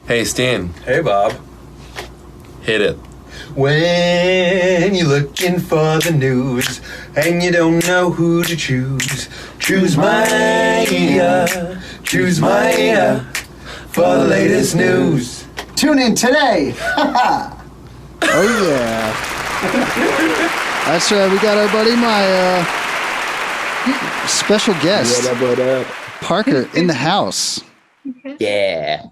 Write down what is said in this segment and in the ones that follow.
Hey, Stan. Hey, Bob. Hit it. When you're looking for the news and you don't know who to choose, choose Maya for the latest news. Tune in today. Oh, yeah. That's right. We got our buddy Maya. Special guest. What up? Parker in the house. Yeah.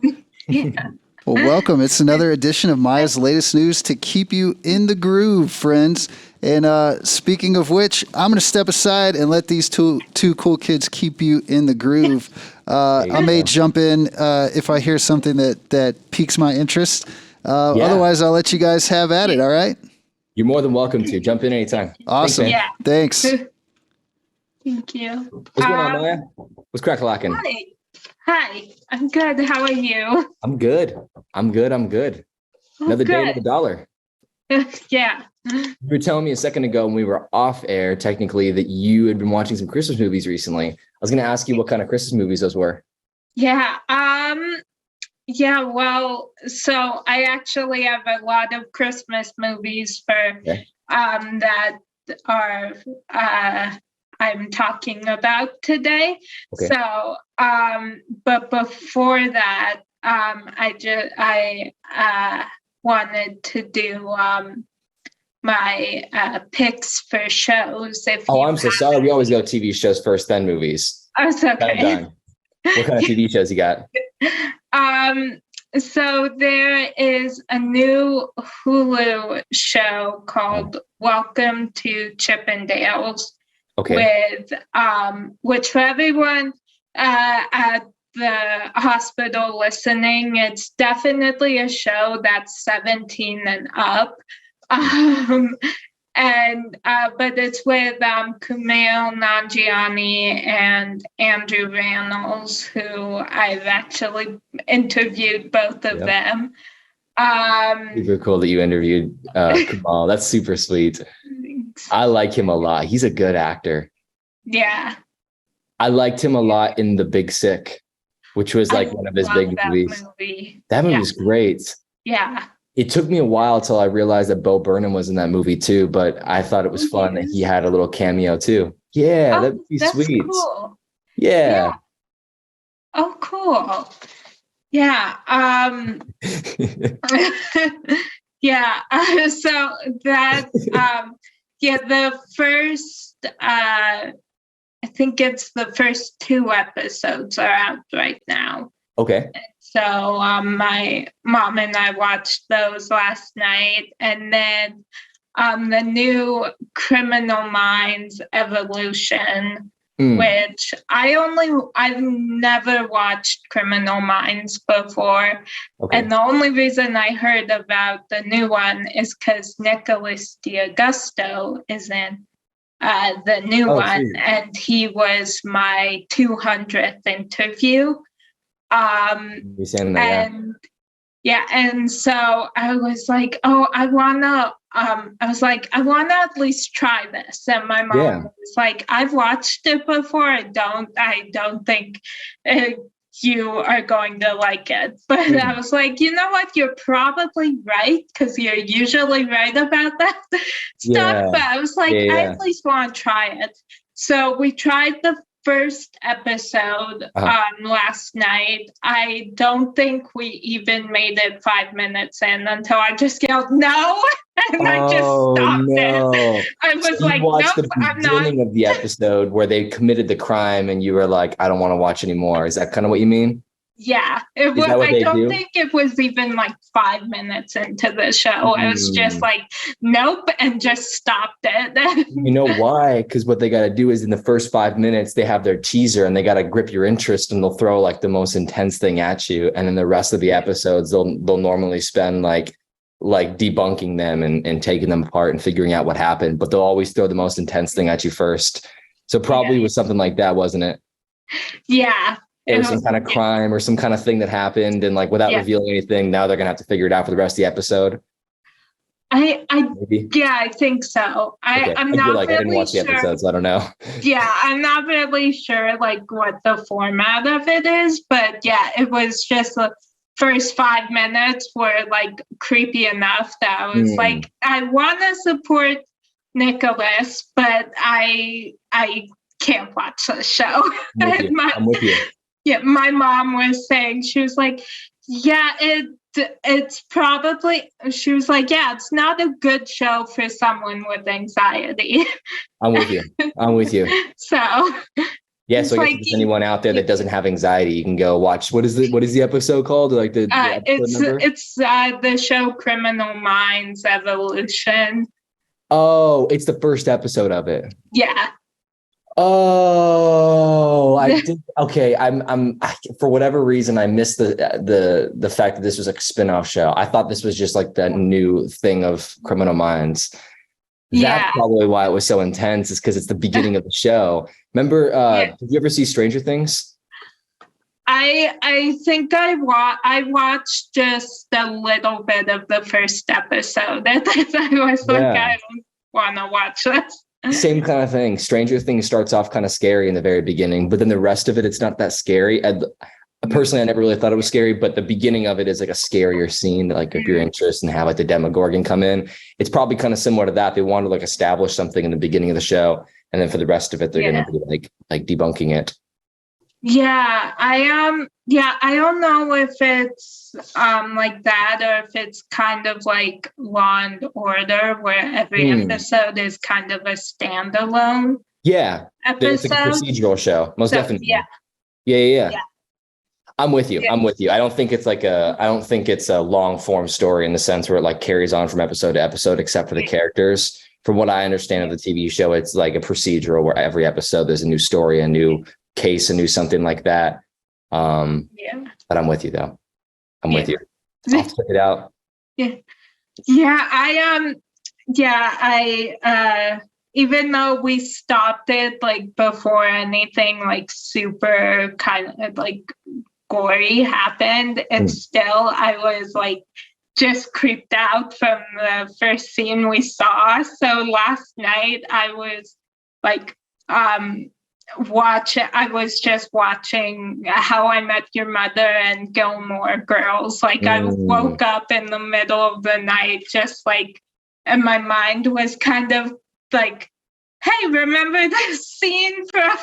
Well, welcome. It's another edition of Maya's latest news to keep you in the groove, friends. And speaking of which, I'm going to step aside and let these two cool kids keep you in the groove. I may jump in if I hear something that piques my interest. Otherwise, I'll let you guys have at it. All right? You're more than welcome to. Jump in anytime. Awesome. Thanks. Thank you. What's going on, Maya? What's crack-a-lackin'? Hi. I'm good. How are you? I'm good. Another day, another dollar. Yeah. You were telling me a second ago when we were off air, technically, that you had been watching some Christmas movies recently. I was going to ask you what kind of Christmas movies those were. Yeah. Well, so I actually have a lot of Christmas movies that are I'm talking about today. Okay. So, but before that, I wanted to do my picks for shows. I'm so sorry. We always go TV shows first, then movies. Oh, it's okay. What kind of TV shows you got? So there is a new Hulu show called Welcome to Chippendales. Okay. Which for everyone at the hospital listening, it's definitely a show that's 17 and up. But it's with Kumail Nanjiani and Andrew Rannells, who I've actually interviewed both of them. Super cool that you interviewed Kumail. That's super sweet. I like him a lot. He's a good actor. Yeah. I liked him a lot in The Big Sick, which was like one of his big movies. That movie was great. Yeah. It took me a while till I realized that Bo Burnham was in that movie too, but I thought it was fun that he had a little cameo too. Yeah, that'd be sweet. Cool. Yeah. Oh, cool. Yeah. Yeah. So that, the first, I think it's the first 2 episodes are out right now. Okay. So my mom and I watched those last night, and then the new Criminal Minds Evolution, which I've never watched Criminal Minds before. Okay. And the only reason I heard about the new one is because Nicholas D'Augusto is in the new one, sweet. and he was my 200th interview. You saying that, and so I was like, I wanna at least try this. And my mom was like, I've watched it before. I don't think you are going to like it. But I was like, you know what? You're probably right, because you're usually right about that stuff. But I was like, I at least want to try it. So we tried the first episode last night. I don't think we even made it 5 minutes in until I just yelled no, and I just stopped it. I was like, watched nope, the beginning of the episode where they committed the crime, and you were like, I don't want to watch anymore. Is that kind of what you mean? Yeah, it was. I don't think it was even like 5 minutes into the show. I was just like, nope, and just stopped it. You know why? Because what they got to do is in the first 5 minutes, they have their teaser and they got to grip your interest, and they'll throw like the most intense thing at you. And then the rest of the episodes, they'll normally spend like debunking them and taking them apart and figuring out what happened. But they'll always throw the most intense thing at you first. So probably was something like that, wasn't it? Yeah. There was some kind of crime or some kind of thing that happened, and like without revealing anything, now they're gonna have to figure it out for the rest of the episode. I think so. I'm not really I didn't watch the episode, so I don't know. Yeah, I'm not really sure like what the format of it is, but yeah, it was just first 5 minutes were like creepy enough that I was like, I want to support Nicholas, but I can't watch the show. I'm with you. Yeah, my mom was saying, she was like, yeah, it's probably, she was like, yeah, it's not a good show for someone with anxiety. I'm with you. So yeah, so I guess if there's anyone out there that doesn't have anxiety, you can go watch. What is the episode called? Like the episode number? It's the show Criminal Minds Evolution. Oh, it's the first episode of it. Yeah. Oh, I did. Okay, I'm for whatever reason I missed the fact that this was like a spin-off show. I thought this was just like that new thing of Criminal Minds. That's probably why it was so intense, is because it's the beginning of the show. Remember, did you ever see Stranger Things? I think I watched just a little bit of the first episode. I was like, I don't want to watch this. Same kind of thing. Stranger Things starts off kind of scary in the very beginning, but then the rest of it, it's not that scary. Personally, I never really thought it was scary, but the beginning of it is like a scarier scene, like if you're interested and have like the Demogorgon come in. It's probably kind of similar to that. They want to like establish something in the beginning of the show, and then for the rest of it, they're going to be like debunking it. Yeah, I don't know if it's like that, or if it's kind of like Law and Order, where every episode is kind of a standalone. Yeah, episode. It's like a procedural show, most definitely. Yeah. I'm with you. I don't think it's a long form story in the sense where it like carries on from episode to episode, except for the characters. From what I understand of the TV show, it's like a procedural where every episode there's a new story, a new case, a new something like that. But I'm with you though. I'm with you. I'll check it out. I even though we stopped it like before anything like super kind of like gory happened, and still I was like just creeped out from the first scene we saw. So last night I was like I was just watching How I Met Your Mother and Gilmore Girls. Like I woke up in the middle of the night, just like, and my mind was kind of like, hey, remember this scene from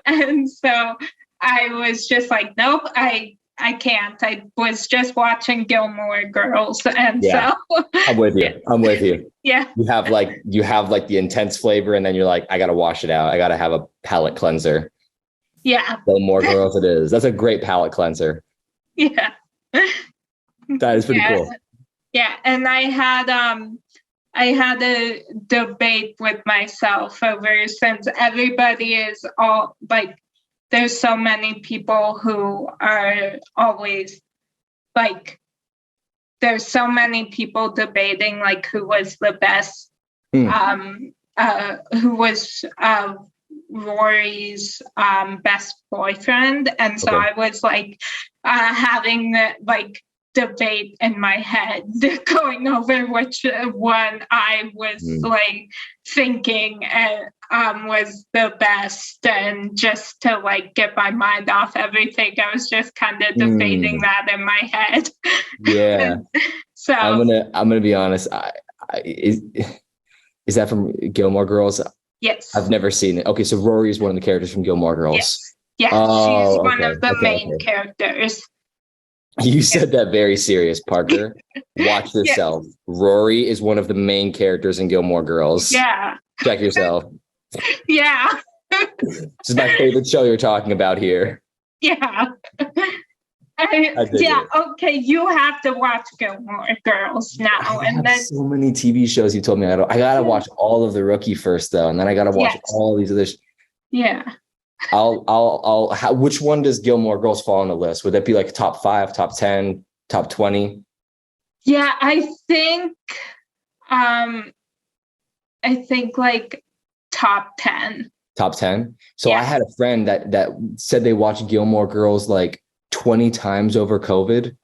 and so I was just like, nope, I can't. I was just watching Gilmore Girls, and so I'm with you. Yeah. You have like the intense flavor, and then you're like, I gotta wash it out. I gotta have a palate cleanser. Yeah. Gilmore Girls it is. That's a great palate cleanser. Yeah. That is pretty cool. Yeah. And I had a debate with myself over, since everybody is all like, there's so many people who are always like, there's so many people debating like who was the best, who was Rory's best boyfriend. And so I was like having the like debate in my head, going over which one I was like thinking was the best, and just to like get my mind off everything, I was just kind of debating that in my head. Yeah. So I'm gonna be honest. Is that from Gilmore Girls? Yes. I've never seen it. Okay, so Rory is one of the characters from Gilmore Girls. Yes. Yeah, she's one of the main characters. You said that very serious, Parker. Watch yourself. Rory is one of the main characters in Gilmore Girls. Yeah. Check yourself. Yeah. This is my favorite show you're talking about here. Yeah. Okay, you have to watch Gilmore Girls now. And then so many TV shows you told me I gotta watch all of The Rookie first though, and then I gotta watch all these other. Yeah. Which one does Gilmore Girls fall on the list? Would that be like top 5, top 10, top 20? Yeah, I think like top 10. Top 10. So I had a friend that said they watched Gilmore Girls like 20 times over COVID.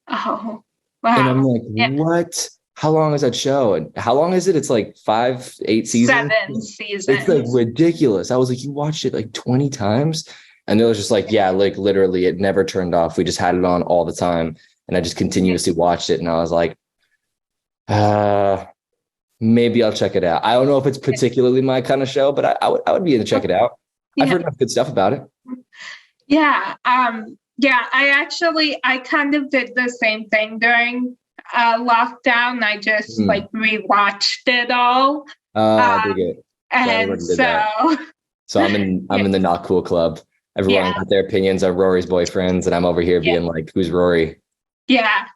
Oh, wow. And I'm like, what? How long is that show? And how long is it? It's like 5, 8 seasons. 7 seasons. It's like ridiculous. I was like, you watched it like 20 times? And it was just like, yeah, like literally it never turned off. We just had it on all the time. And I just continuously watched it. And I was like, maybe I'll check it out. I don't know if it's particularly my kind of show, but I would be in to check it out. Yeah. I've heard enough good stuff about it. Yeah. Yeah, I kind of did the same thing during lockdown. I just like rewatched it all. I dig it. And so I'm in the not cool club. Everyone got their opinions on Rory's boyfriends, and I'm over here being like, who's Rory? Yeah.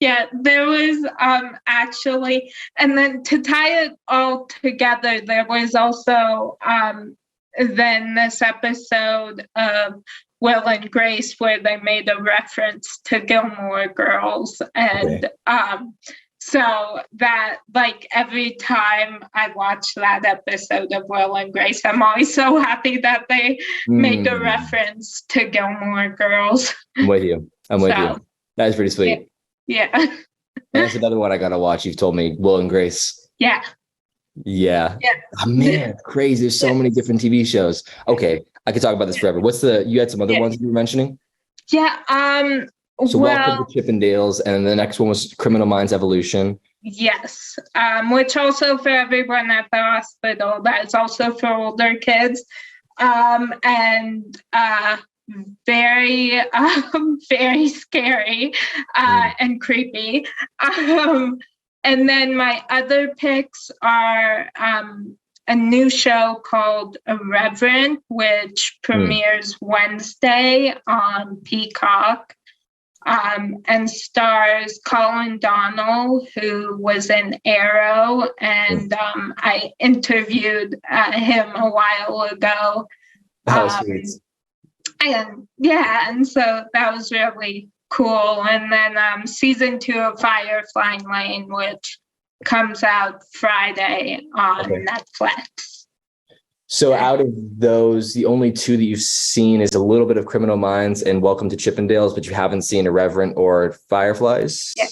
Yeah, there was actually, and then to tie it all together, there was also then this episode of Will and Grace where they made a reference to Gilmore Girls. And so that, like, every time I watch that episode of Will and Grace, I'm always so happy that they make a reference to Gilmore Girls. I'm with you. That is pretty sweet. Yeah. And that's another one I gotta watch. You've told me, Will and Grace. Yeah. Oh, man, crazy. There's so many different TV shows. Okay, I could talk about this forever. You had some other ones you were mentioning? Yeah. So welcome to Chippendales, and the next one was Criminal Minds Evolution. Yes. Which also for everyone at the hospital, that's also for older kids. And very, very scary and creepy. And then my other picks are a new show called Irreverent, which premieres Wednesday on Peacock, and stars Colin Donnell, who was in Arrow, and I interviewed him a while ago. Sweet. And so that was really cool. And then season 2 of Firefly Lane, which comes out Friday on Netflix. So out of those, the only 2 that you've seen is a little bit of Criminal Minds and Welcome to Chippendales, but you haven't seen Irreverent or Fireflies? Yeah.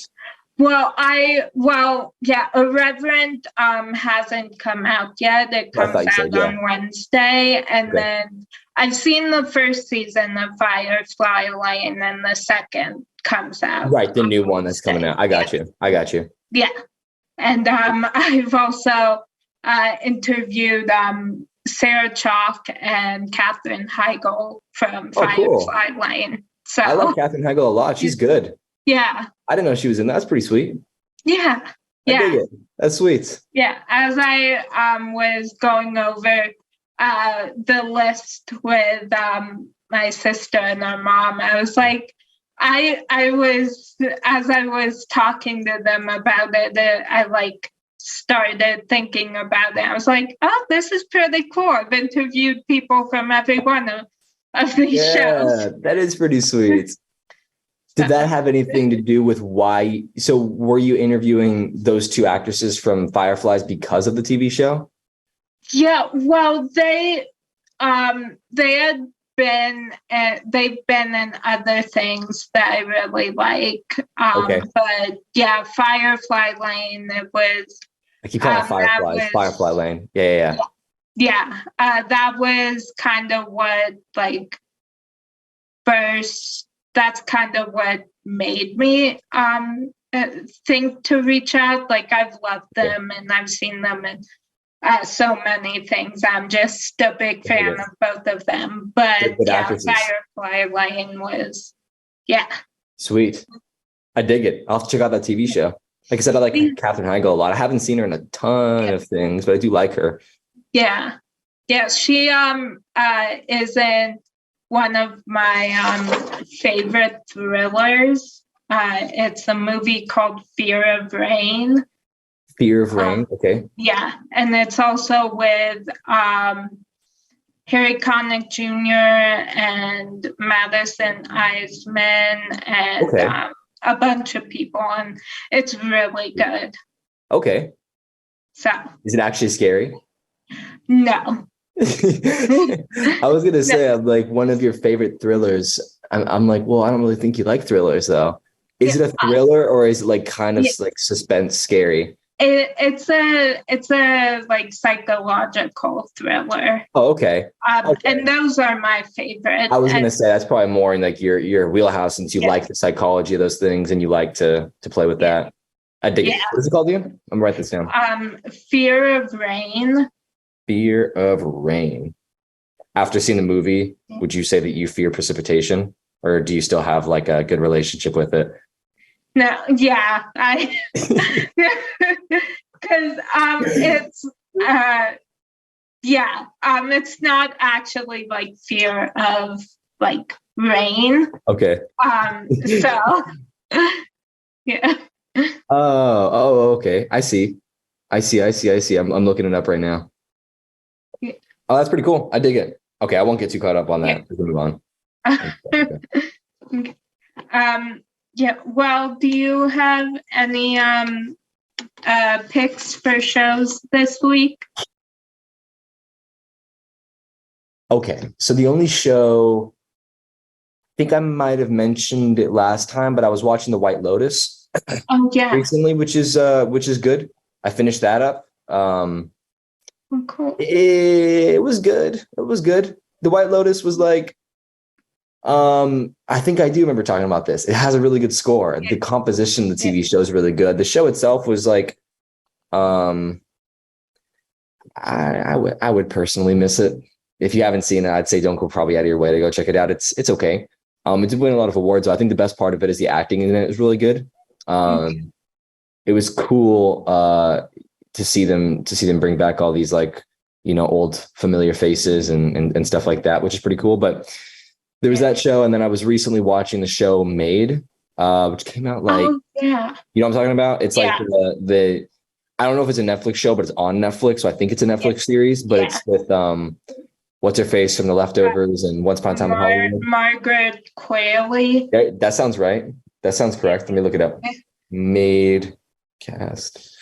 Irreverent hasn't come out yet. It comes out on Wednesday. And then I've seen the first season of Firefly Lane, and the second comes out. Right, the new one that's coming out. I got you. Yeah. And I've also interviewed Sarah Chalk and Katherine Heigl from Firefly Lane. So I love Katherine Heigl a lot. She's good. Yeah. I didn't know she was in that. That's pretty sweet. Yeah. I dig it. That's sweet. Yeah. As I was going over the list with my sister and our mom, I was like, I was talking to them about it, I like started thinking about it. I was like, oh, this is pretty cool. I've interviewed people from every one of these shows. That is pretty sweet. Did that have anything to do with why? So were you interviewing those 2 actresses from Fireflies because of the TV show? Yeah, well, they had they've been in other things that I really like. But yeah, Firefly Lane, it was. I keep calling it Fireflies. Firefly Lane. Yeah. Yeah, that was kind of what first. That's kind of what made me think to reach out. Like, I've loved them and I've seen them in so many things. I'm just a big fan of both of them. But Firefly Lane was, sweet. I dig it. I'll have to check out that TV show. Like I said, I like Katherine Heigl a lot. I haven't seen her in a ton of things, but I do like her. Yeah. She is in one of my favorite thrillers. It's a movie called Fear of Rain. Fear of Rain, okay. Yeah, and it's also with Harry Connick Jr. and Madison Eisman and a bunch of people, and it's really good. Okay. So. Is it actually scary? No. I was gonna say, I'm like, one of your favorite thrillers. I'm like, well, I don't really think you like thrillers though. Is it a thriller or is it like kind of like suspense scary? It's a like psychological thriller. Oh, okay. Okay. And those are my favorite. I was gonna say that's probably more in like your wheelhouse, since you like the psychology of those things and you like to play with that. I dig it. What is it called again? I'm gonna write this down. Fear of Rain. Fear of Rain. After seeing the movie, would you say that you fear precipitation, or do you still have like a good relationship with it? No, yeah, because it's not actually like fear of like rain. Okay. So yeah. Oh, okay. I see. I'm looking it up right now. Yeah. Oh, that's pretty cool. I dig it. Okay, I won't get too caught up on that. We can move on. Okay. Yeah. Well, do you have any picks for shows this week? Okay, so the only show, I think I might have mentioned it last time, but I was watching The White Lotus. Oh yeah. Recently, which is good. I finished that up. Cool. It was good. The White Lotus was like, I think I do remember talking about this. It has a really good score. The composition of the TV show is really good. The show itself was like, I would personally miss it. If you haven't seen it, I'd say don't go probably out of your way to go check it out. It's okay. It did win a lot of awards. So I think the best part of it is the acting in it is really good. It was cool to see them bring back all these like, old familiar faces and stuff like that, which is pretty cool. But there was that show, and then I was recently watching the show Made, which came out like, you know what I'm talking about? It's like the I don't know if it's a Netflix show, but it's on Netflix, so I think it's a Netflix series. But it's with what's her face from The Leftovers and Once Upon a Time in Hollywood. Margaret Qualley. That sounds right. That sounds correct. Let me look it up. Made cast.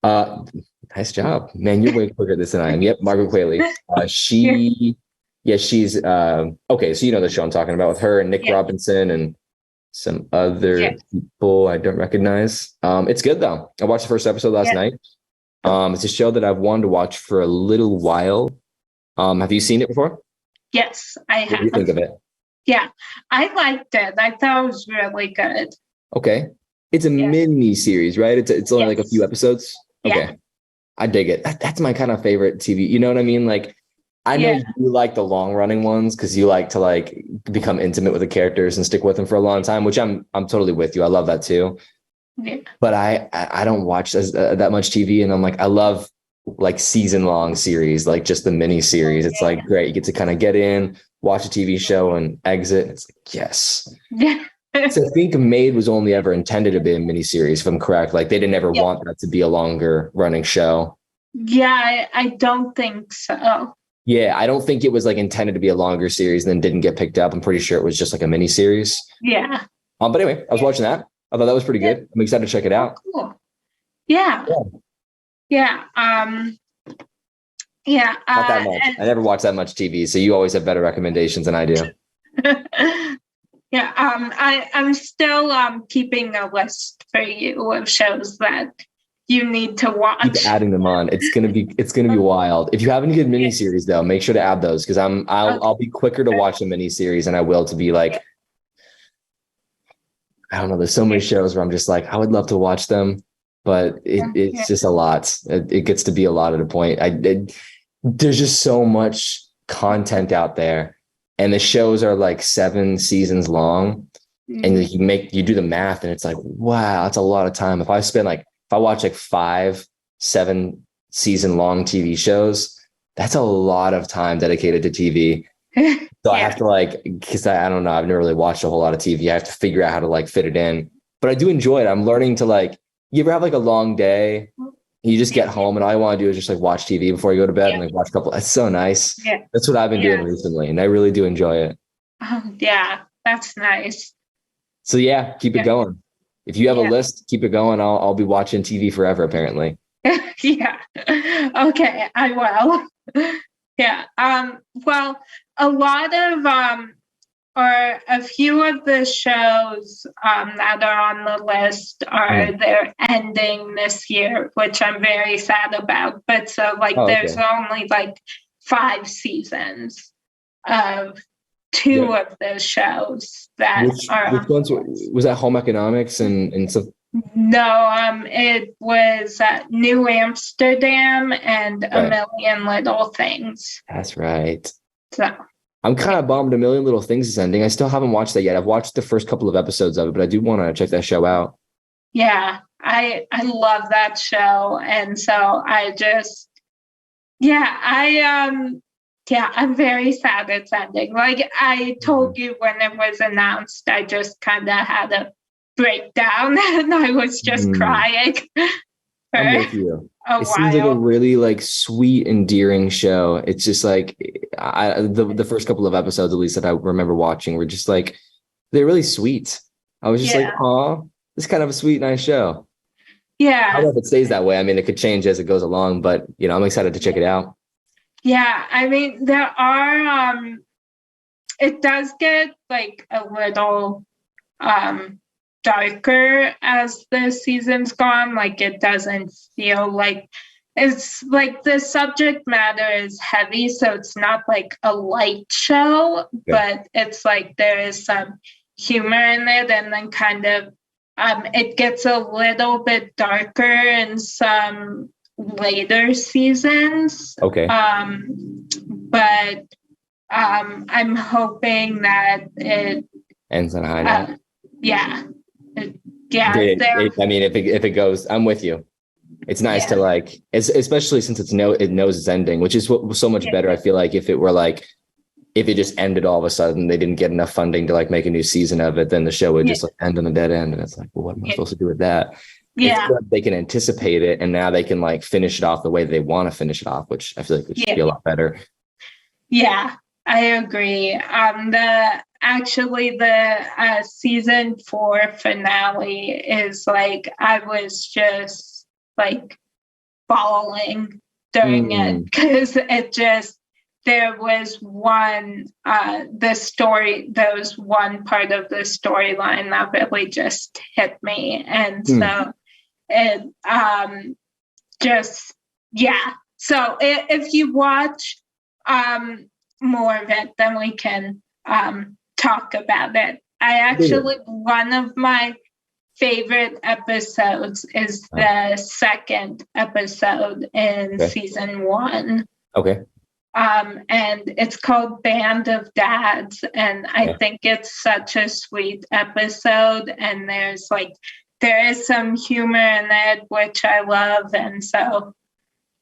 Nice job, man. You're way quicker at this than I am. Yep, Margaret Qualley. She's okay. So you know the show I'm talking about, with her and Nick Robinson and some other people I don't recognize. It's good though. I watched the first episode last night. It's a show that I've wanted to watch for a little while. Have you seen it before? Yes, I have. What do you think of it? Yeah, I liked it. I thought it was really good. Okay. It's a mini series, right? It's only like a few episodes. Okay. Yeah. I dig it. That's my kind of favorite TV. You know what I mean? Like, I know you like the long running ones because you like to like become intimate with the characters and stick with them for a long time, which I'm totally with you. I love that too. Yeah. But I don't watch that much TV, and I'm like, I love like season long series, like just the mini series. It's like great. You get to kind of get in, watch a TV show and exit. It's like, yes. Yeah. So I think Made was only ever intended to be a mini series, if I'm correct. Like they didn't ever want that to be a longer running show. Yeah, I don't think so. Yeah, I don't think it was like intended to be a longer series and then didn't get picked up. I'm pretty sure it was just like a mini series. Yeah. But anyway, I was watching that. I thought that was pretty good. I'm excited to check it out. Cool. Yeah. Yeah. Yeah. Not that much. I never watch that much TV, so you always have better recommendations than I do. Yeah. I'm still keeping a list for you of shows that you need to watch. Keep adding them on. It's gonna be wild. If you have any good miniseries though, make sure to add those, because I'll be quicker to watch a miniseries than I will to be like, I don't know. There's so many shows where I'm just like, I would love to watch them, but it's just a lot. It gets to be a lot at a point. There's just so much content out there, and the shows are like 7 seasons long, and you do the math, and it's like, wow, that's a lot of time. If I watch like 5-7 season long TV shows, that's a lot of time dedicated to TV. So I have to because I don't know, I've never really watched a whole lot of TV. I have to figure out how to fit it in, but I do enjoy it. I'm learning to you ever have a long day, you just get home and all I want to do is just watch TV before you go to bed and watch a couple. It's so nice. Yeah. That's what I've been doing recently, and I really do enjoy it. Yeah, that's nice. So keep it going. If you have a list, keep it going. I'll be watching TV forever, apparently. Yeah. Okay, I will. Yeah. Well, a lot of are a few of the shows that are on the list are they're ending this year, which I'm very sad about. But so like there's only like 5 seasons of 2 of those shows that are which ones was that? Home Economics and stuff? No, it was New Amsterdam and A Million Little Things. That's right. So I'm kind of bummed A Million Little Things is ending. I still haven't watched that yet. I've watched the first couple of episodes of it, but I do want to check that show out. Yeah, I love that show. And so I'm very sad it's ending. Like I told you when it was announced, I just kind of had a breakdown and I was just crying. I'm with you. It seems like a really like sweet, endearing show. It's just like the first couple of episodes, at least that I remember watching, were just like they're really sweet. I was just like, "Aw, this is kind of a sweet, nice show." Yeah. I don't know if it stays that way. I mean, it could change as it goes along, but I'm excited to check it out. Yeah, I mean, there are. It does get like a little darker as the season's gone. Like it doesn't feel like it's like the subject matter is heavy, so it's not like a light show, but it's like there is some humor in it, and then kind of it gets a little bit darker in some later seasons. But I'm hoping that it ends on a high note. I mean, if it goes, I'm with you. It's nice to like, especially since it knows it's ending, which is what was so much better. I feel like if it just ended all of a sudden, they didn't get enough funding to like make a new season of it, then the show would just like end on a dead end. And it's like, well, what am I supposed to do with that? Yeah. They can anticipate it, and now they can like finish it off the way they want to finish it off, which I feel like would be a lot better. Yeah, I agree. The season 4 finale is like I was just like bawling during it because there was one there was one part of the storyline that really just hit me, and so it so if you watch more of it, then we can talk about it. One of my favorite episodes is the second episode in season 1. And it's called Band of Dads, and I think it's such a sweet episode, and there is some humor in it, which I love, and so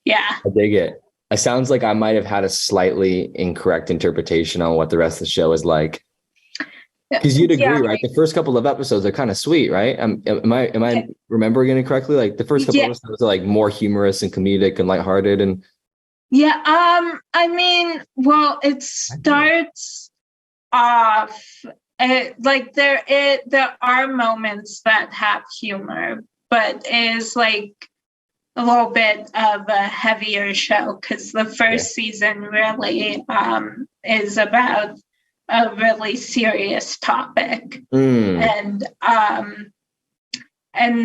I dig it. It sounds like I might have had a slightly incorrect interpretation on what the rest of the show is like. Because you'd agree, right? The first couple of episodes are kind of sweet, right? Am I remembering it correctly? Like the first couple of episodes are like more humorous and comedic and lighthearted, and I mean, well, it starts off like there are moments that have humor, but it is like a little bit of a heavier show because the first season really is about a really serious topic. And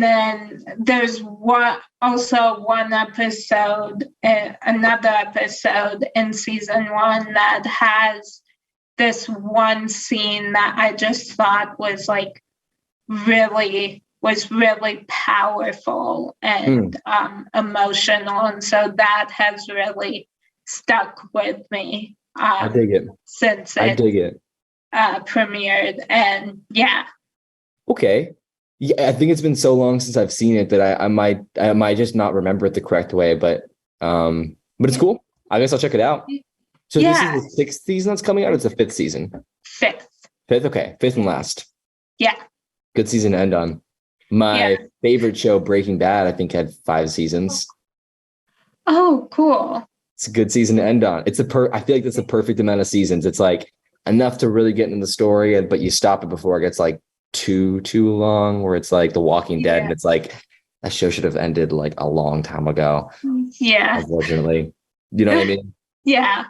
then there's another episode in season 1 that has this one scene that I just thought was like really powerful and emotional, and so that has really stuck with me. I dig it. Since I dig it. Premiered, and okay. Yeah, I think it's been so long since I've seen it that I might just not remember it the correct way, but it's cool. I guess I'll check it out. So this is the 6th season that's coming out. It's the 5th season. 5th. Okay, 5th and last. Yeah. Good season to end on. My favorite show, Breaking Bad, I think had 5 seasons. Oh, cool. It's a good season to end on. I feel like that's the perfect amount of seasons. It's like enough to really get into the story, but you stop it before it gets like too long, where it's like The Walking Dead, and it's like that show should have ended like a long time ago. Yeah. Unfortunately. You know what I mean? Yeah.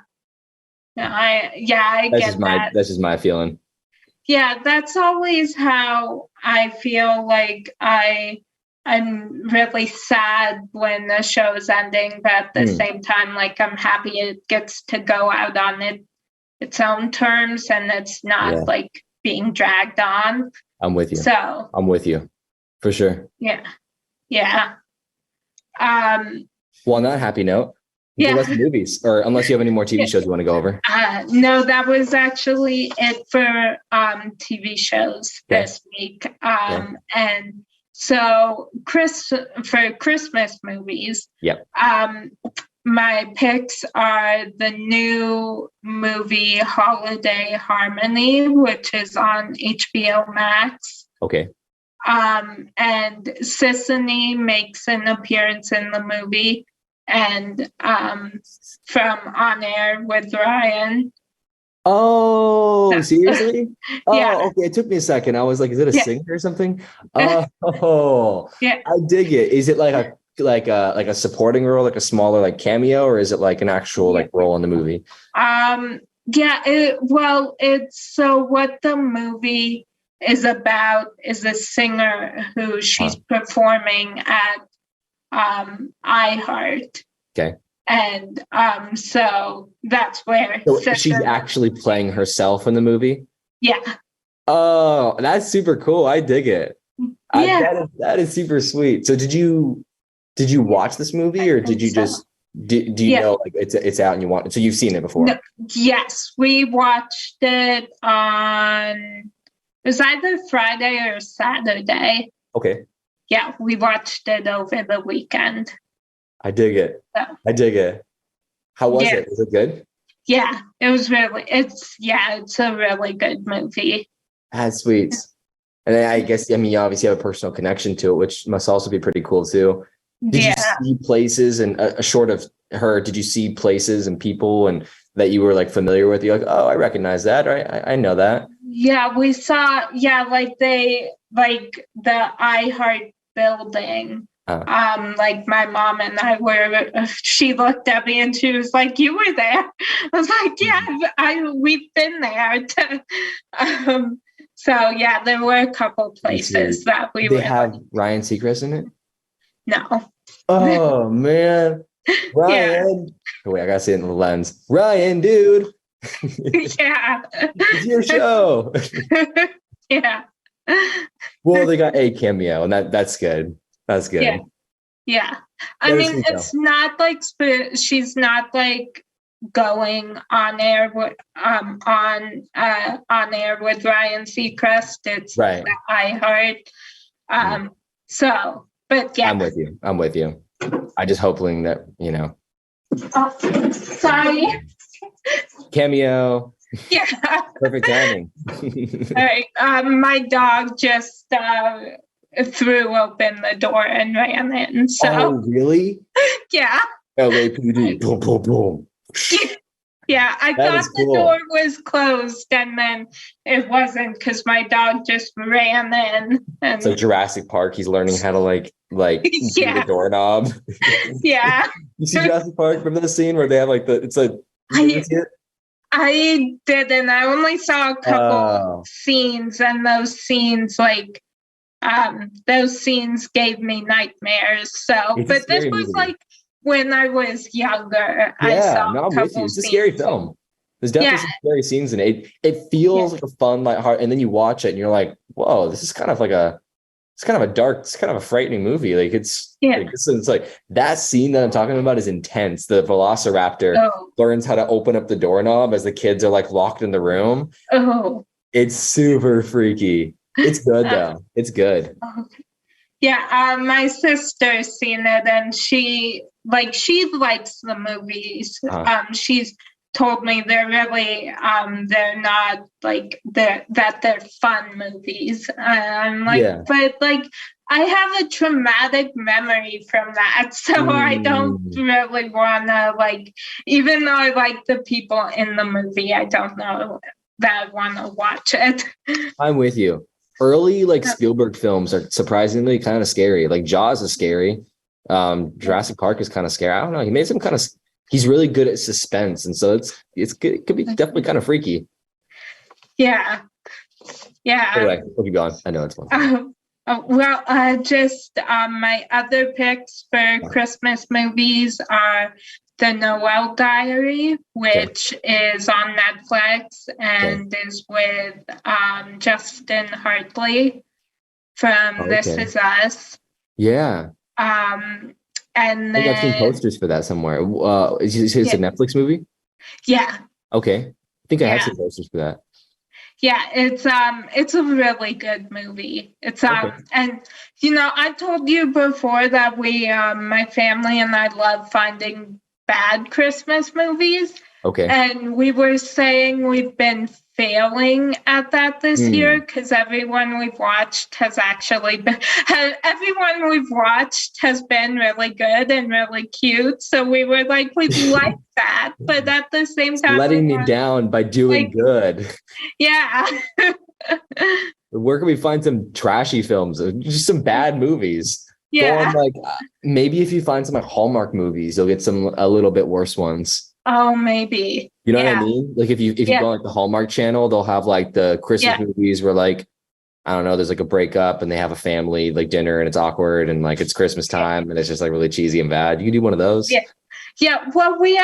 No, I get that. That's just my feeling. Yeah, that's always how I feel. Like I'm really sad when the show is ending, but at the same time, like I'm happy it gets to go out on its own terms and it's not like being dragged on. I'm with you. So I'm with you for sure. yeah. Well, on that happy note, Yeah. the rest of the movies, or unless you have any more TV shows you want to go over. No, that was actually it for TV shows this week. And so for Christmas movies, my picks are the new movie Holiday Harmony, which is on HBO Max. Okay. And Sissany makes an appearance in the movie, and from On Air with Ryan. Oh, seriously? Yeah. Oh, okay. It took me a second. I was like, is it a singer or something? Oh, yeah. I dig it. Is it like a supporting role, like a smaller like cameo, or is it like an actual like role in the movie? It's so what the movie is about is a singer who she's performing at iHeart. Okay. And so that's where she's actually playing herself in the movie. Yeah. Oh, that's super cool. I dig it. Yeah. That is super sweet. So did you watch this movie, or did you just do you know like it's out and you want it? So you've seen it before? No, yes, we watched it on, it was either Friday or Saturday. Okay. Yeah, we watched it over the weekend. I dig it. I dig it. How was it? Was it good? Yeah, it was really, it's a really good movie. That's sweet. And then I guess, I mean, you obviously have a personal connection to it, which must also be pretty cool too. Did you see places, and short of her, did you see places and people and that you were like familiar with? You're like, oh, I recognize that, right? I know that. Yeah, we saw, like the iHeart building. Like my mom and I were, she looked at me and she was like, you were there. I was like, yeah, we've been there. So yeah, there were a couple places that we were. They have Ryan Seacrest in it? No. Oh man. Ryan. Oh, wait, I gotta see it in the lens. Ryan, dude. Yeah. It's your show. Yeah. Well, they got a cameo, and that's good. That's good. Yeah. I mean, it's not like she's not like going on air with on air with Ryan Seacrest. It's right. iHeart. So, but yeah. I'm with you. I just hoping that, you know. Oh, sorry. Cameo. Yeah. Perfect timing. All right. My dog just threw open the door and ran in. So. Oh, really? Yeah. LAPD. Boom, boom, boom. Yeah, I thought the door was closed, and then it wasn't because my dog just ran in. And it's like Jurassic Park. He's learning how to like do the doorknob. Yeah. You see Jurassic Park? Remember the scene where they have like I didn't. I only saw a couple scenes, and those scenes gave me nightmares. So, but this was like when I was younger. I saw I'm with you. It's a scary film. There's definitely some scary scenes in it. It feels like a fun, lighthearted, and then you watch it and you're like, whoa, this is kind of like it's kind of a dark, it's kind of a frightening movie. Like it's like that scene that I'm talking about is intense. The Velociraptor learns how to open up the doorknob as the kids are like locked in the room. Oh, it's super freaky. It's good though. It's good. Yeah, my sister's seen it, and she likes the movies. She's told me they're really they're not like they're fun movies. I'm like, but like I have a traumatic memory from that, so I don't really wanna like, even though I like the people in the movie, I don't know that I wanna watch it. I'm with you. Early like Spielberg films are surprisingly kind of scary. Like Jaws is scary. Jurassic Park is kind of scary. I don't know. He made some kind of. He's really good at suspense, and so it could be definitely kind of freaky. Yeah, Yeah. Anyway, we'll keep going. I know it's one. My other picks for Christmas movies are The Noel Diary, which is on Netflix and is with Justin Hartley from This Is Us. Yeah. And I think I've seen posters for that somewhere. Is it a Netflix movie? Yeah. Okay. I think I have seen posters for that. Yeah, it's a really good movie. It's and I told you before that my family and I love finding bad Christmas movies. Okay. And we were saying we've been failing at that this year because everyone we've watched has been really good and really cute. So we were like, we'd like that, but at the same time, letting me down by doing good. Yeah. Where can we find some trashy films? Just some bad movies. Yeah. Go on, maybe if you find some Hallmark movies, you'll get a little bit worse ones. Oh, maybe. You know what I mean? Like if you go on the Hallmark channel, they'll have the Christmas movies where I don't know, there's a breakup and they have a family dinner and it's awkward and it's Christmas time and it's just really cheesy and bad. You can do one of those. Yeah. Yeah. Well, we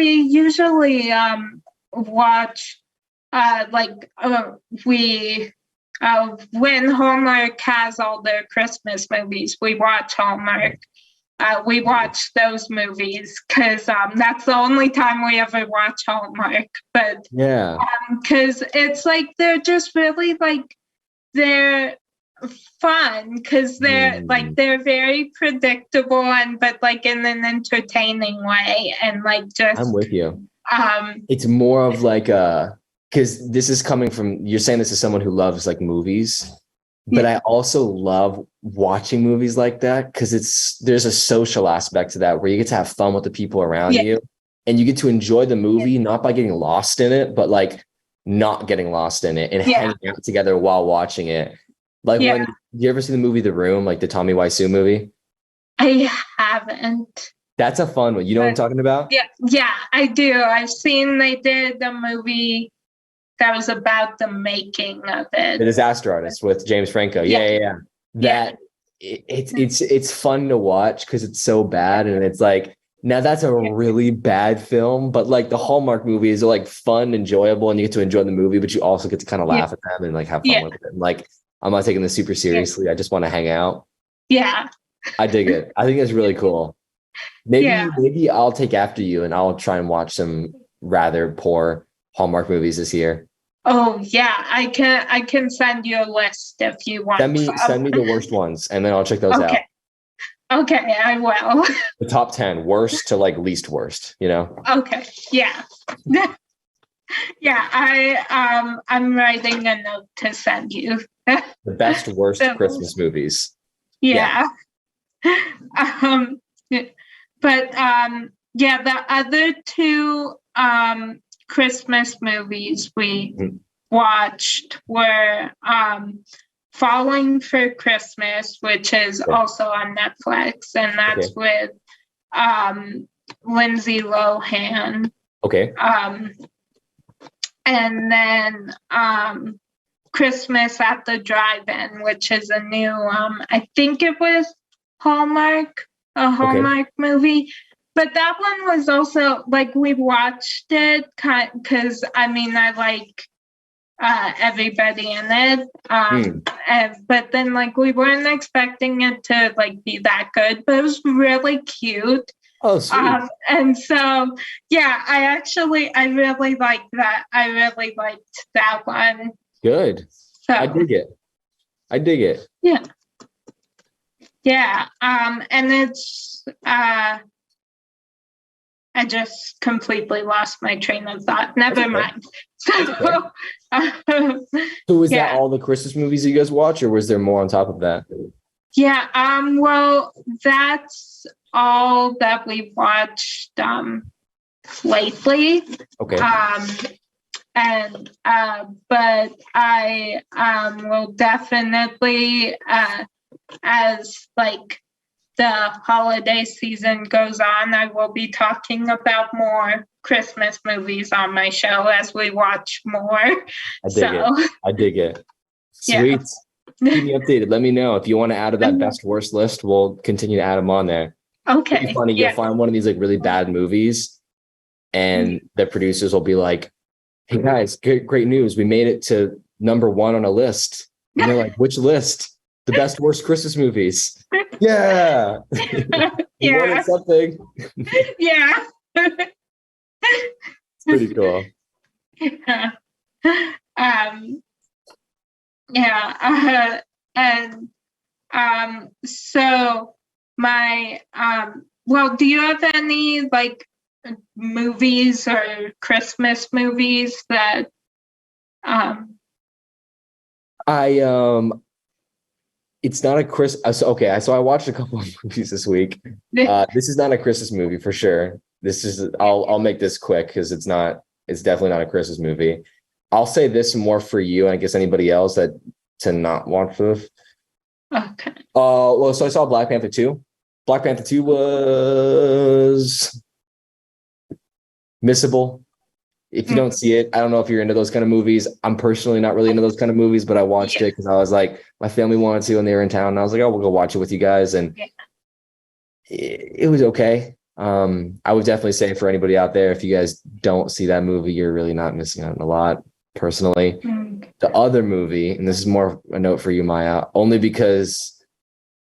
usually watch when Hallmark has all their Christmas movies, we watch Hallmark. We watch those movies because that's the only time we ever watch Hallmark. But because it's they're just really they're fun because they're they're very predictable but in an entertaining way and just. I'm with you. It's more of because this is coming from, you're saying this is someone who loves movies. But I also love watching movies like that because there's a social aspect to that where you get to have fun with the people around you and you get to enjoy the movie, not by getting lost in it, but not getting lost in it and hanging out together while watching it. When you ever see the movie The Room, the Tommy Wiseau movie? I haven't. That's a fun one. You know what I'm talking about? Yeah, I do. I've seen they did a movie that was about the making of it. The Disaster Artist with James Franco. Yeah. It's fun to watch because it's so bad. And it's now that's a really bad film, but the Hallmark movies are fun, enjoyable, and you get to enjoy the movie, but you also get to kind of laugh at them and have fun with it. And I'm not taking this super seriously. I just want to hang out. Yeah. I dig it. I think it's really cool. Maybe I'll take after you and I'll try and watch some rather poor Hallmark movies this year. Oh yeah, I can send you a list if you want. Send me the worst ones and then I'll check those out. Okay, I will. The top 10, worst to least worst, Okay. Yeah. Yeah, I'm writing a note to send you. The best worst Christmas movies. Yeah. But the other two Christmas movies we watched were Falling for Christmas, which is also on Netflix, and that's with Lindsay Lohan. Okay. And then Christmas at the Drive-In, which is a new I think it was a Hallmark movie. But that one was also we watched it because I like everybody in it. But then we weren't expecting it to be that good, but it was really cute. Oh, sweet. And so I really liked that. I really liked that one. Good. So, I dig it. Yeah. Yeah. And it's I just completely lost my train of thought. Never mind. So was that all the Christmas movies you guys watch, or was there more on top of that? Yeah. Well, that's all that we've watched lately. Okay. But I will definitely as the holiday season goes on, I will be talking about more Christmas movies on my show as we watch more. I dig it. Yeah. Sweet. Keep me updated. Let me know if you want to add to that best worst list. We'll continue to add them on there. Okay. It'd be funny. You'll find one of these like really bad movies, and the producers will be like, "Hey guys, great news! We made it to number 1 on a list." And they're like, "Which list? The best worst Christmas movies." Yeah. You wanted something. Yeah. It's pretty cool. Yeah. Yeah. And so my well, do you have any like movies or Christmas movies that it's not a Chris. Okay, so I watched a couple of movies this week. This is not a Christmas movie for sure. This is I'll make this quick because it's definitely not a Christmas movie. I'll say this more for you, and I guess anybody else that to not watch this. Okay. Well, so I saw Black Panther 2. Black Panther 2 was missable. If you don't see it, I don't know if you're into those kind of movies. I'm personally not really into those kind of movies, but I watched it because I was like, my family wanted to, and they were in town. And I was like, oh, we'll go watch it with you guys, and it was okay. I would definitely say for anybody out there, if you guys don't see that movie, you're really not missing out on a lot. Personally, the other movie, and this is more a note for you, Maya, only because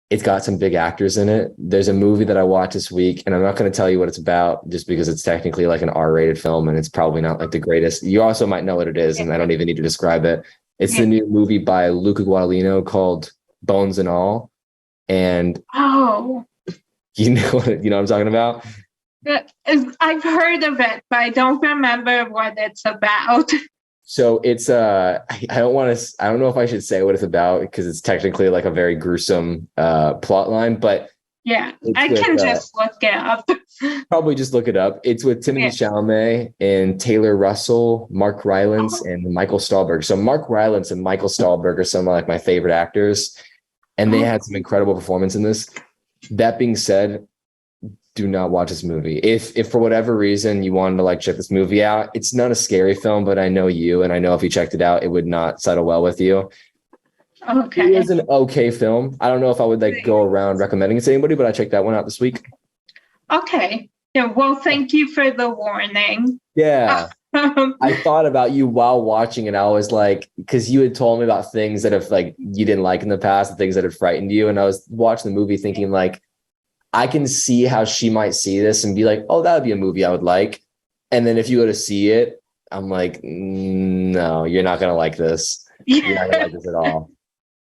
it's got some big actors in it. There's a movie that I watched this week, and I'm not going to tell you what it's about just because it's technically like an R-rated film, and it's probably not like the greatest. You also might know what it is, and I don't even need to describe it. It's the new movie by Luca Guadagnino called Bones and All. And you know what I'm talking about? I've heard of it, but I don't remember what it's about. So it's I don't know if I should say what it's about because it's technically like a very gruesome plot line, but I can just look it up. Probably just look it up. It's with Timothée Chalamet and Taylor Russell, Mark Rylance, and Michael Stahlberg. So Mark Rylance and Michael Stahlberg are some of like my favorite actors, and they had some incredible performance in this. That being said, do not watch this movie. If for whatever reason you wanted to like check this movie out, it's not a scary film, but I know you, and I know if you checked it out, it would not settle well with you. Okay. It is an okay film. I don't know if I would like go around recommending it to anybody, but I checked that one out this week. Okay. Yeah. Well, thank you for the warning. Yeah. I thought about you while watching it. I was like, because you had told me about things that have like you didn't like in the past, the things that had frightened you, and I was watching the movie thinking like, I can see how she might see this and be like, oh, that would be a movie I would like. And then if you go to see it, I'm like, no, you're not going to like this. You're not going to like this at all.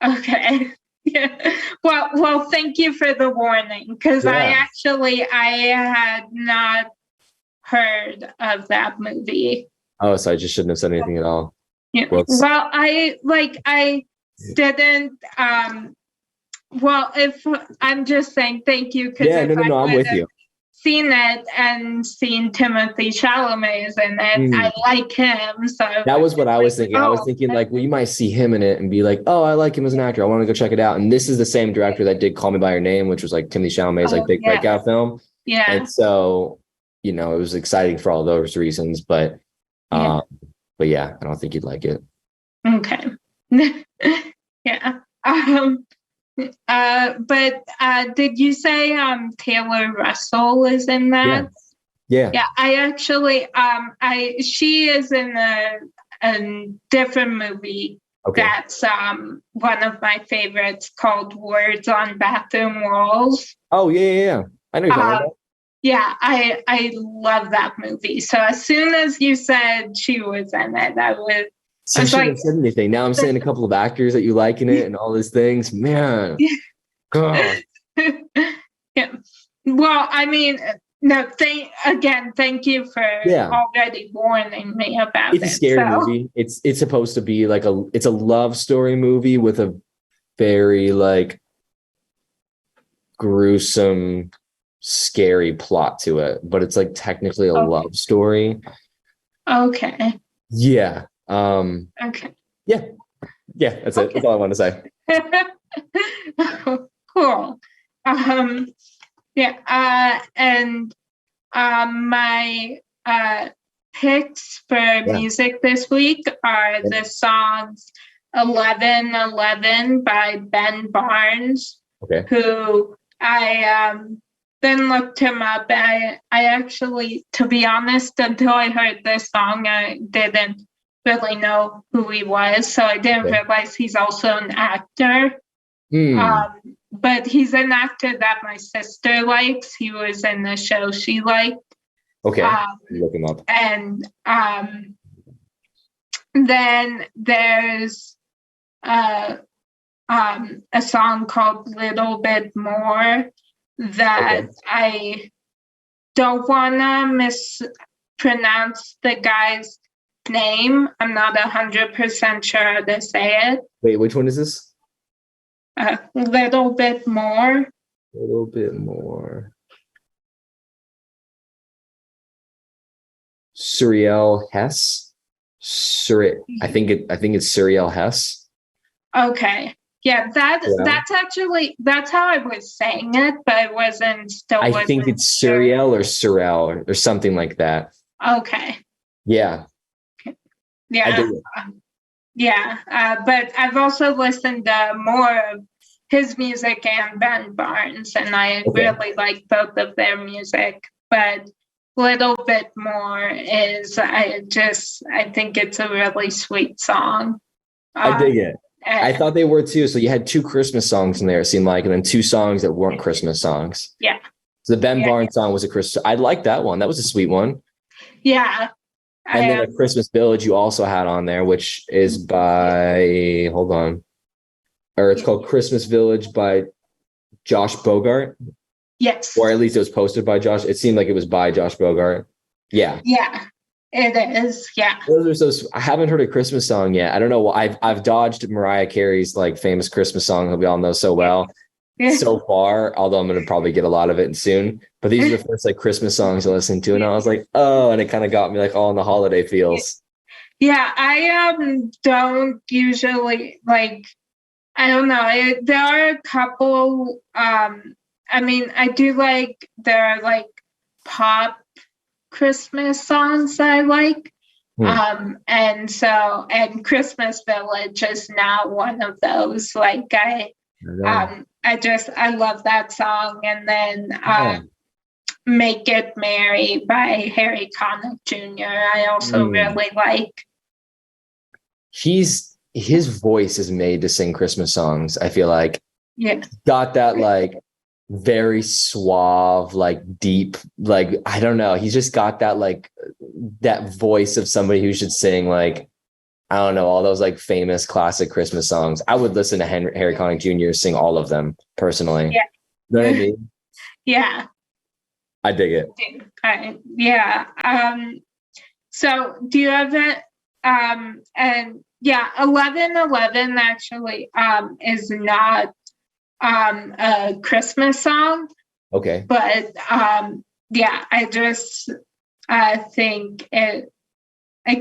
Okay. Yeah. Well, thank you for the warning because I had not heard of that movie. Oh, so I just shouldn't have said anything at all. Yeah. Whoops. Well, I didn't. Well, if I'm just saying thank you because no, I'm with you. Seen it and seen Timothée Chalamet in it. I like him, so that was what I was thinking. I was thinking like, well, you might see him in it and be like, oh, I like him as an actor. I want to go check it out. And this is the same director that did Call Me by Your Name, which was like Timothée Chalamet's like big breakout film. Yeah. And so, it was exciting for all those reasons, but I don't think you'd like it. Okay. Yeah. But did you say Taylor Russell is in that? Yeah. I actually she is in a different movie that's one of my favorites called Words on Bathroom Walls. Oh yeah. I know you're talking about. Yeah, I love that movie. So as soon as you said she was in it, I shouldn't have said anything. Now I'm saying a couple of actors that you like in it and all these things. Man. God. Yeah. Well, I mean, no, thank you for already warning me about it. It's a scary movie. It's supposed to be like it's a love story movie with a very like gruesome, scary plot to it, but it's like technically a love story. Okay. Yeah. Okay. Yeah. That's it. That's all I want to say. Cool. And my picks for music this week are the songs 1111 by Ben Barnes, who I then looked him up. I actually, to be honest, until I heard this song, I didn't really know who he was. So I didn't realize he's also an actor. But he's an actor that my sister likes. He was in the show she liked. Okay, look him up. And then there's a song called Little Bit More that I don't want to mispronounce the guy's name. I'm not 100% sure how to say it. Wait, which one is this? Little Bit More. Little Bit More. Suriel Hess. I think it's Suriel Hess. Okay. Yeah, that's actually how I was saying it, but I wasn't I think it's Suriel or Surel or something like that. Okay. Yeah. Yeah. But I've also listened to more of his music and Ben Barnes, and I really like both of their music. But Little Bit More is, I think it's a really sweet song. I dig it. I thought they were too. So you had 2 Christmas songs in there, it seemed like, and then 2 songs that weren't Christmas songs. Yeah. So the Ben Barnes song was a Christmas. I liked that one. That was a sweet one. Yeah. And then a Christmas Village you also had on there, which is by, hold on. Or it's called Christmas Village by Josh Bogart. Yes. Or at least it was posted by Josh. It seemed like it was by Josh Bogart. Yeah. Yeah, it is. Yeah. Those are so. I haven't heard a Christmas song yet. I don't know. I've dodged Mariah Carey's like famous Christmas song that we all know so well so far. Although I'm gonna probably get a lot of it soon. But these are the first like Christmas songs I listened to, and I was like, oh, and it kind of got me like all in the holiday feels. Yeah, I don't usually like. I don't know. There are a couple. I mean, I do like there are like pop Christmas songs I like. And Christmas Village is now one of those. Like I love that song. And then Make It Merry by Harry Connick Jr. I also really like. His voice is made to sing Christmas songs. I feel like got that like very suave, like deep, like I don't know. He's just got that like that voice of somebody who should sing like I don't know all those like famous classic Christmas songs. I would listen to Harry Connick Jr. sing all of them personally. Yeah, you know what I mean? Yeah, I dig it. Yeah. So do you have it? And yeah, 1111 actually is not a Christmas song. Okay. But I think it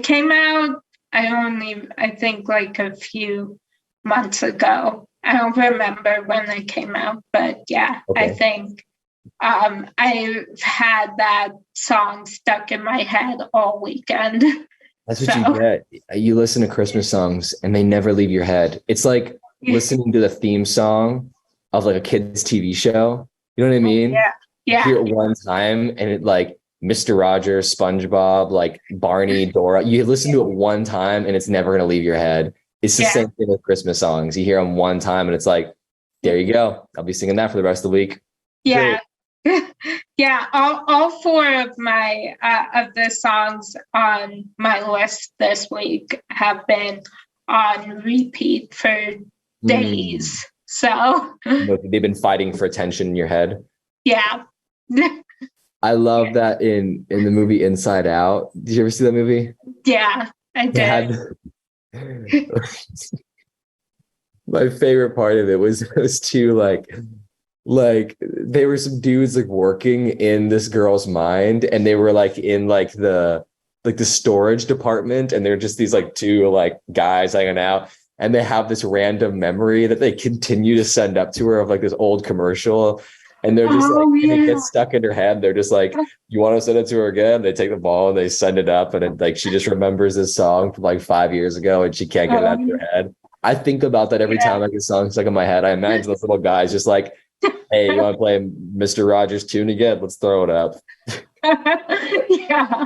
came out I think like a few months ago. I don't remember when it came out, but I think I've had that song stuck in my head all weekend. That's what you get. You listen to Christmas songs and they never leave your head. It's like listening to the theme song of like a kid's TV show. You know what I mean? Yeah. You hear it one time and it like Mr. Rogers, SpongeBob, like Barney, Dora. You listen to it one time and it's never going to leave your head. It's the same thing with Christmas songs. You hear them one time and it's like, there you go. I'll be singing that for the rest of the week. Yeah. Yeah. All 4 of my of the songs on my list this week have been on repeat for days. So they've been fighting for attention in your head. Yeah. I love that in the movie Inside Out. Did you ever see that movie? Yeah, I did. My favorite part of it was those 2 like they were some dudes like working in this girl's mind, and they were like in like the storage department, and they're just these like 2 like guys hanging out, and they have this random memory that they continue to send up to her of like this old commercial. And they're just Oh, like, and it yeah. gets stuck in her head. They're just like, you want to send it to her again? They take the ball and they send it up, and it, like she just remembers this song from like 5 years ago, and she can't get it out of her head. I think about that every time like a song's stuck in my head. I imagine those little guys just like, hey, you want to play Mr. Rogers' tune again? Let's throw it up. Yeah.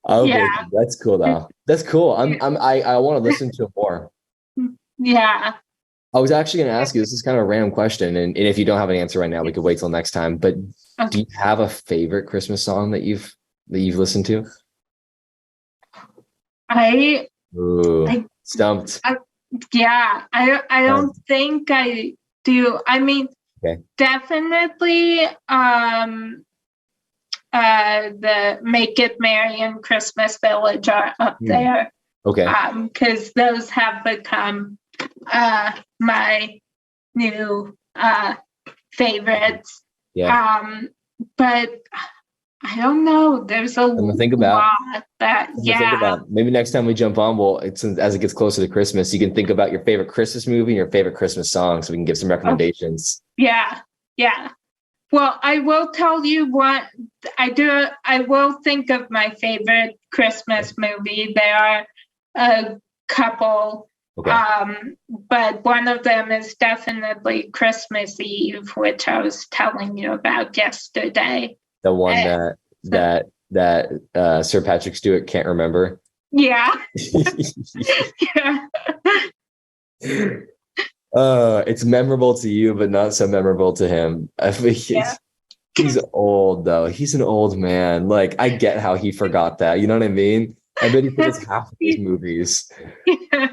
Okay, Yeah. that's cool though. That's cool. I want to listen to it more. Yeah. I was actually going to ask you, this is kind of a random question, and if you don't have an answer right now, we could wait till next time. But do you have a favorite Christmas song that you've listened to? Ooh, stumped. Yeah, I don't think I do. I mean, definitely the Make It Merry and Christmas Village are up there. Okay. Because those have become my new favorites. Yeah. But I don't know. There's a lot that, think about. Maybe next time we jump on, well, it's as it gets closer to Christmas, you can think about your favorite Christmas movie and your favorite Christmas song, so we can give some recommendations. Yeah. Well, I will tell you what I do. I will think of my favorite Christmas movie. There are a couple, but one of them is definitely Christmas Eve, which I was telling you about yesterday. The one that Sir Patrick Stewart can't remember. Yeah. It's memorable to you, but not so memorable to him. I think he's old though. He's an old man. Like, I get how he forgot that. You know what I mean? I bet he forgets half of these movies. Yeah.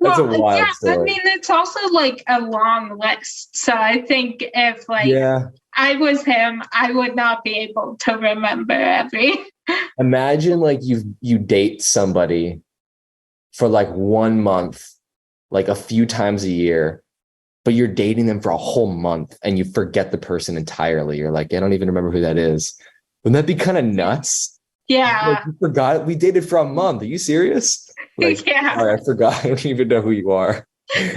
That's a wild story. I mean, it's also like a long list. So I think if I was him, I would not be able to remember every. Imagine like you date somebody for like 1 month, like a few times a year, but you're dating them for a whole month and you forget the person entirely. You're like, I don't even remember who that is. Wouldn't that be kind of nuts? Yeah. Like, you forgot we dated for a month. Are you serious? Like, sorry, I forgot. I don't even know who you are.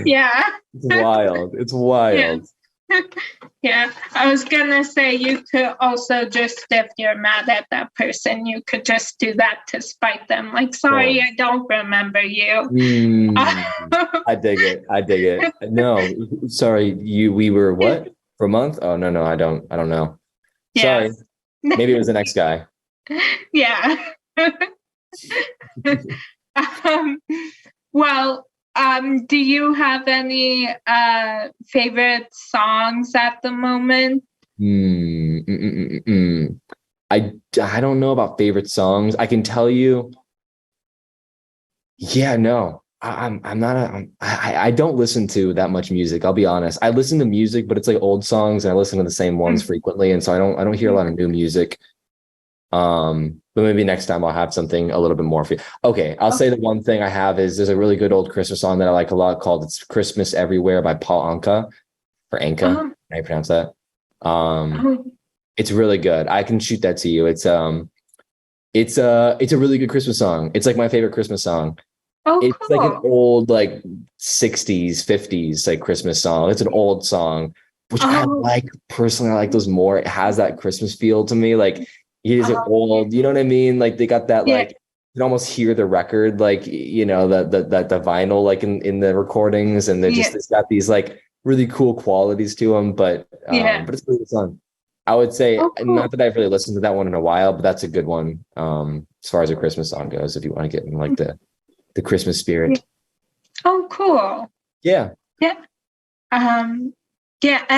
Yeah. It's wild. It's wild. Yeah. I was gonna say, you could also just, if you're mad at that person, you could just do that to spite them. Like, sorry, I don't remember you. I dig it. No, sorry. We were what? For a month? Oh, no, I don't know. Yeah. Sorry. Maybe it was the next guy. Yeah. Well, do you have any favorite songs at the moment? I don't know about favorite songs. I can tell you. Yeah, no. I don't listen to that much music. I'll be honest. I listen to music, but it's like old songs, and I listen to the same ones frequently, and so I don't hear a lot of new music. But maybe next time I'll have something a little bit more for you. Okay, I'll say the one thing I have is there's a really good old Christmas song that I like a lot called "It's Christmas Everywhere" by Paul Anka, or Anka. How do you pronounce that? It's really good. I can shoot that to you. It's a really good Christmas song. It's like my favorite Christmas song. It's cool. Like an old like 60s, 50s like Christmas song. It's an old song, which I like personally. I like those more. It has that Christmas feel to me. Like, it is old, you know what I mean? Like, they got that like, you can almost hear the record, like, you know, the vinyl like in the recordings, and they're just it's got these like really cool qualities to them. But it's a really good song. I would say, not that I've really listened to that one in a while, but that's a good one as far as a Christmas song goes, if you want to get in like the Christmas spirit. Oh, cool. Yeah.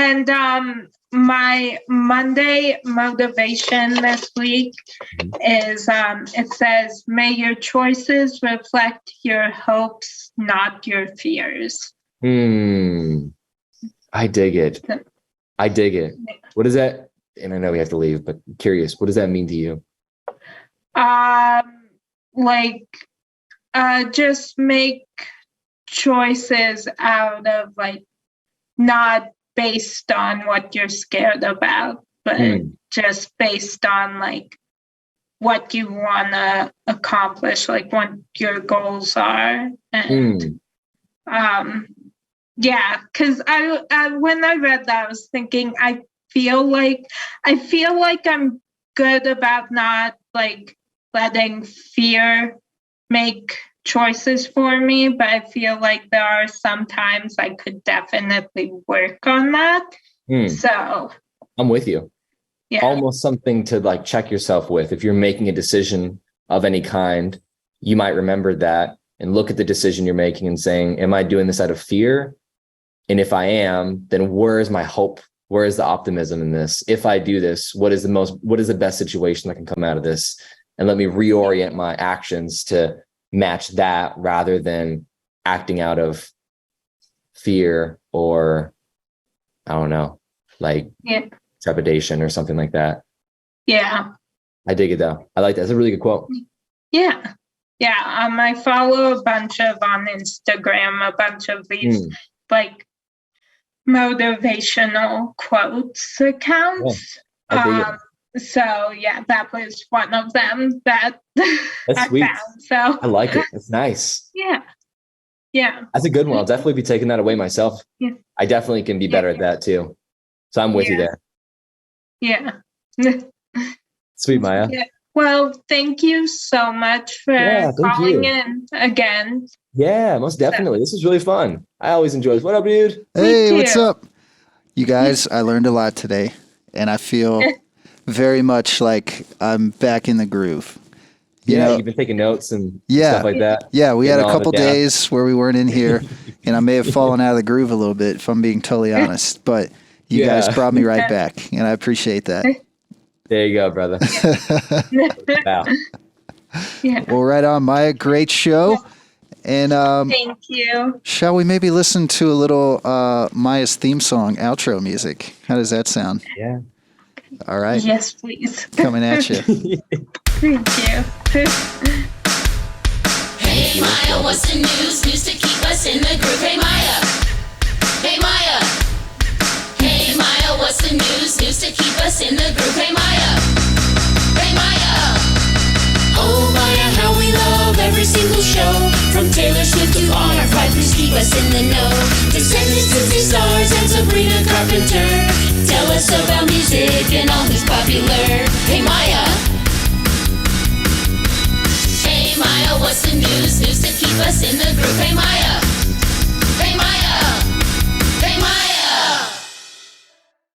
And my Monday motivation this week is it says, may your choices reflect your hopes, not your fears. I dig it. What is that? And I know we have to leave, but I'm curious, what does that mean to you? Just make choices out of like, not based on what you're scared about, but just based on like what you want to accomplish, like what your goals are. And because I when I read that, I was thinking, I feel like I'm good about not like letting fear make choices for me, but I feel like there are some times I could definitely work on that. So I'm with you. yeah. Almost something to like check yourself with. If you're making a decision of any kind, you might remember that and look at the decision you're making and saying, am I doing this out of fear? And if I am, then where is my hope? Where is the optimism in this? If I do this, what is the best situation that can come out of this? And let me reorient my actions to match that rather than acting out of fear or, I don't know, like trepidation or something like that. Yeah. I dig it though. I like that. That's a really good quote. Yeah. Yeah. I follow on Instagram, a bunch of these like motivational quotes accounts. Yeah, I dig it. So yeah, that was one of them that That's I sweet. found. So I like it. It's nice. Yeah. Yeah. That's a good one. I'll definitely be taking that away myself. Yeah. I definitely can be better at that too. So I'm with you there. Yeah. Sweet, Maya. Yeah. Well, thank you so much for calling in again. Yeah, most definitely. This is really fun. I always enjoy this. What up, dude? Hey, what's up? You guys, I learned a lot today, and I feel very much like I'm back in the groove. You know, you've been taking notes and stuff like that. Yeah, we had a couple days where we weren't in here, and I may have fallen out of the groove a little bit, if I'm being totally honest. But you guys brought me right back, and I appreciate that. There you go, brother. Wow. Yeah. Well, right on, Maya. Great show. And thank you. Shall we maybe listen to a little Maya's theme song, outro music? How does that sound? Yeah. All right. Yes, please. Coming at you. Thank you. Hey Maya, what's the news? News to keep us in the groove. Hey Maya. Hey Maya. Hey Maya, what's the news? News to keep us in the groove. Hey Maya. Hey Maya. Oh Maya, how we love every single show. From Taylor Swift to Honor Pride, please keep us in the know. Descendants to the stars and Sabrina Carpenter. Tell us about music and all things popular. Hey Maya. Hey Maya, what's the news? News to keep us in the groove. Hey Maya.